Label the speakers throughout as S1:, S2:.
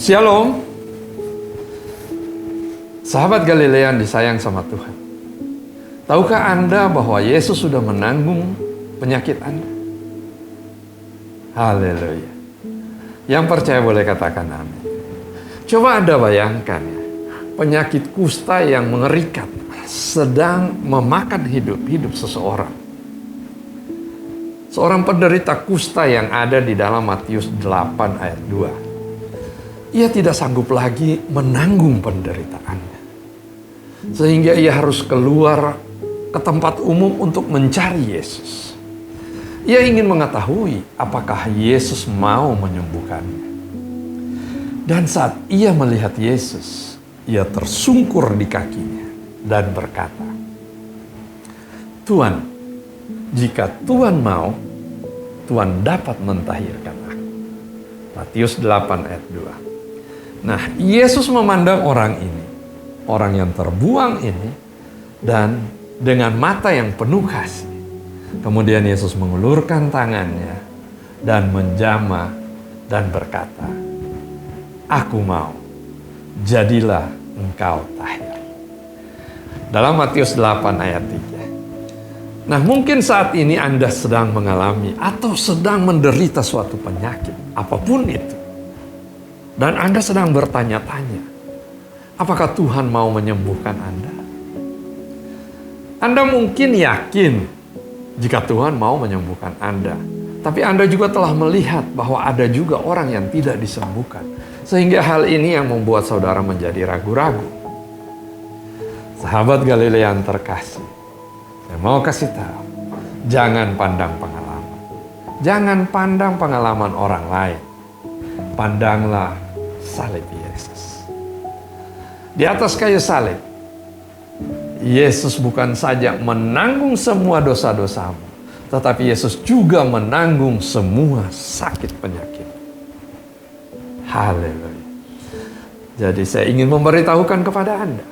S1: Shalom, sahabat Galilea yang disayang sama Tuhan. Tahukah Anda bahwa Yesus sudah menanggung penyakit Anda? Haleluya. Yang percaya boleh katakan amin. Coba Anda bayangkan ya, penyakit kusta yang mengerikan sedang memakan hidup seseorang. Seorang penderita kusta yang ada di dalam Matius 8 ayat 2. Ia tidak sanggup lagi menanggung penderitaannya. Sehingga ia harus keluar ke tempat umum untuk mencari Yesus. Ia ingin mengetahui apakah Yesus mau menyembuhkannya. Dan saat ia melihat Yesus, ia tersungkur di kakinya dan berkata, "Tuhan, jika Tuhan mau, Tuhan dapat mentahirkan aku." Matius 8 ayat 2. Nah, Yesus memandang orang ini, orang yang terbuang ini, dan dengan mata yang penuh kasih. Kemudian Yesus mengulurkan tangannya dan menjamah dan berkata, "Aku mau, jadilah engkau tahir." Dalam Matius 8 ayat 3. Nah, mungkin saat ini Anda sedang mengalami atau sedang menderita suatu penyakit, apapun itu. Dan Anda sedang bertanya-tanya, apakah Tuhan mau menyembuhkan Anda? Anda mungkin yakin jika Tuhan mau menyembuhkan Anda. Tapi Anda juga telah melihat bahwa ada juga orang yang tidak disembuhkan. Sehingga hal ini yang membuat saudara menjadi ragu-ragu. Sahabat Galilea yang terkasih, saya mau kasih tahu, jangan pandang pengalaman. Jangan pandang pengalaman orang lain. Pandanglah salib Yesus. Di atas kayu salib, Yesus bukan saja menanggung semua dosa-dosamu, tetapi Yesus juga menanggung semua sakit penyakit. Haleluya. Jadi saya ingin memberitahukan kepada Anda,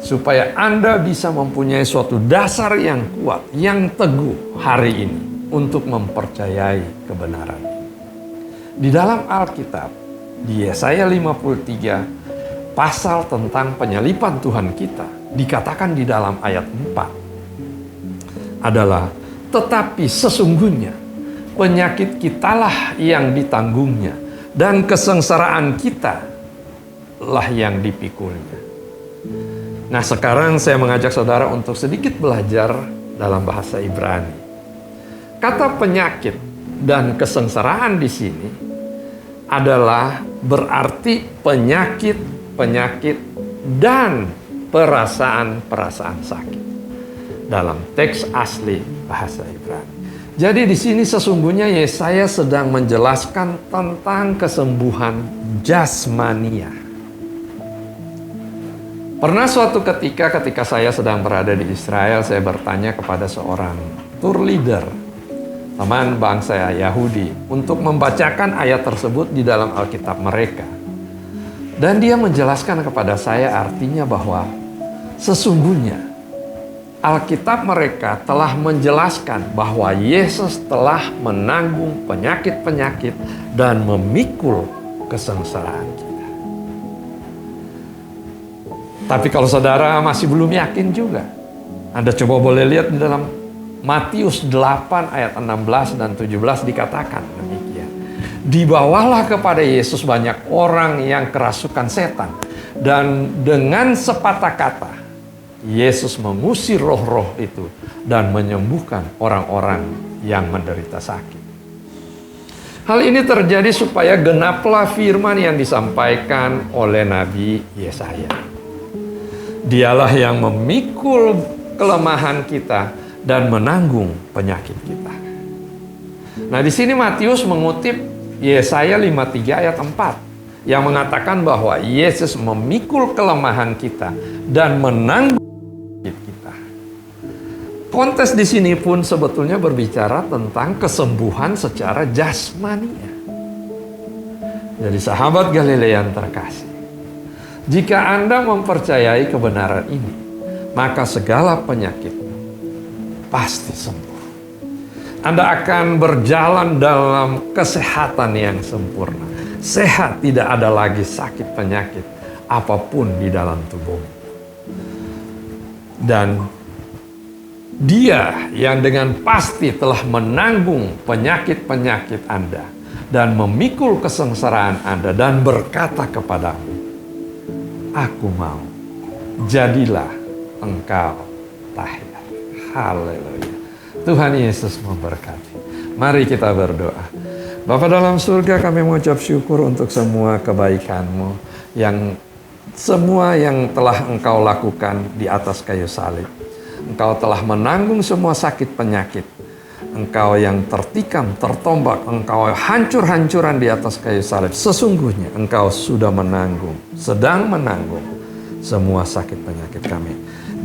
S1: supaya Anda bisa mempunyai suatu dasar yang kuat, yang teguh hari ini untuk mempercayai kebenaran ini. Di dalam Alkitab, di Yesaya 53, pasal tentang penyalipan Tuhan kita, dikatakan di dalam ayat 4 adalah, "Tetapi sesungguhnya penyakit kitalah yang ditanggungnya, dan kesengsaraan kita lah yang dipikulnya." Nah, sekarang saya mengajak saudara untuk sedikit belajar dalam bahasa Ibrani. Kata penyakit dan kesengsaraan di sini adalah berarti penyakit dan perasaan sakit dalam teks asli bahasa Ibrani. Jadi di sini sesungguhnya Yesaya sedang menjelaskan tentang kesembuhan jasmania. Pernah suatu ketika saya sedang berada di Israel, saya bertanya kepada seorang tour leader, teman bangsa Yahudi, untuk membacakan ayat tersebut di dalam Alkitab mereka. Dan dia menjelaskan kepada saya artinya bahwa sesungguhnya Alkitab mereka telah menjelaskan bahwa Yesus telah menanggung penyakit-penyakit dan memikul kesengsaraan kita. Tapi kalau saudara masih belum yakin juga, Anda coba boleh lihat di dalam Matius 8 ayat 16 dan 17 dikatakan demikian. "Dibawalah kepada Yesus banyak orang yang kerasukan setan, dan dengan sepatah kata Yesus mengusir roh-roh itu dan menyembuhkan orang-orang yang menderita sakit." Hal ini terjadi supaya genaplah firman yang disampaikan oleh Nabi Yesaya. Dialah yang memikul kelemahan kita dan menanggung penyakit kita. Nah, di sini Matius mengutip Yesaya 53 ayat 4 yang mengatakan bahwa Yesus memikul kelemahan kita dan menanggung penyakit kita. Konteks di sini pun sebetulnya berbicara tentang kesembuhan secara jasmania. Jadi sahabat Galilea yang terkasih, jika Anda mempercayai kebenaran ini, maka segala penyakit pasti sembuh. Anda akan berjalan dalam kesehatan yang sempurna. sehat, tidak ada lagi sakit penyakit apapun di dalam tubuhmu. Dan Dia yang dengan pasti telah menanggung penyakit-penyakit Anda dan memikul kesengsaraan Anda dan berkata kepadamu, aku mau, jadilah engkau tahir. Haleluya. Tuhan Yesus memberkati. Mari kita berdoa. Bapa dalam surga, kami mengucap syukur untuk semua kebaikan-Mu, yang semua yang telah Engkau lakukan di atas kayu salib. Engkau telah menanggung semua sakit penyakit. Engkau yang tertikam, tertombak, Engkau hancur-hancuran di atas kayu salib. Sesungguhnya Engkau sudah menanggung, sedang menanggung semua sakit penyakit kami.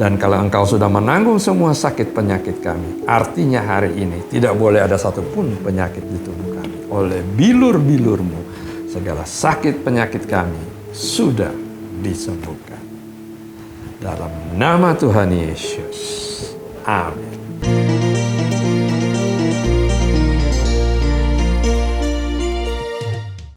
S1: Dan kalau Engkau sudah menanggung semua sakit penyakit kami, artinya hari ini tidak boleh ada satupun penyakit di tubuh kami. Oleh bilur-bilur-Mu, segala sakit penyakit kami sudah disembuhkan. Dalam nama Tuhan Yesus. Amin.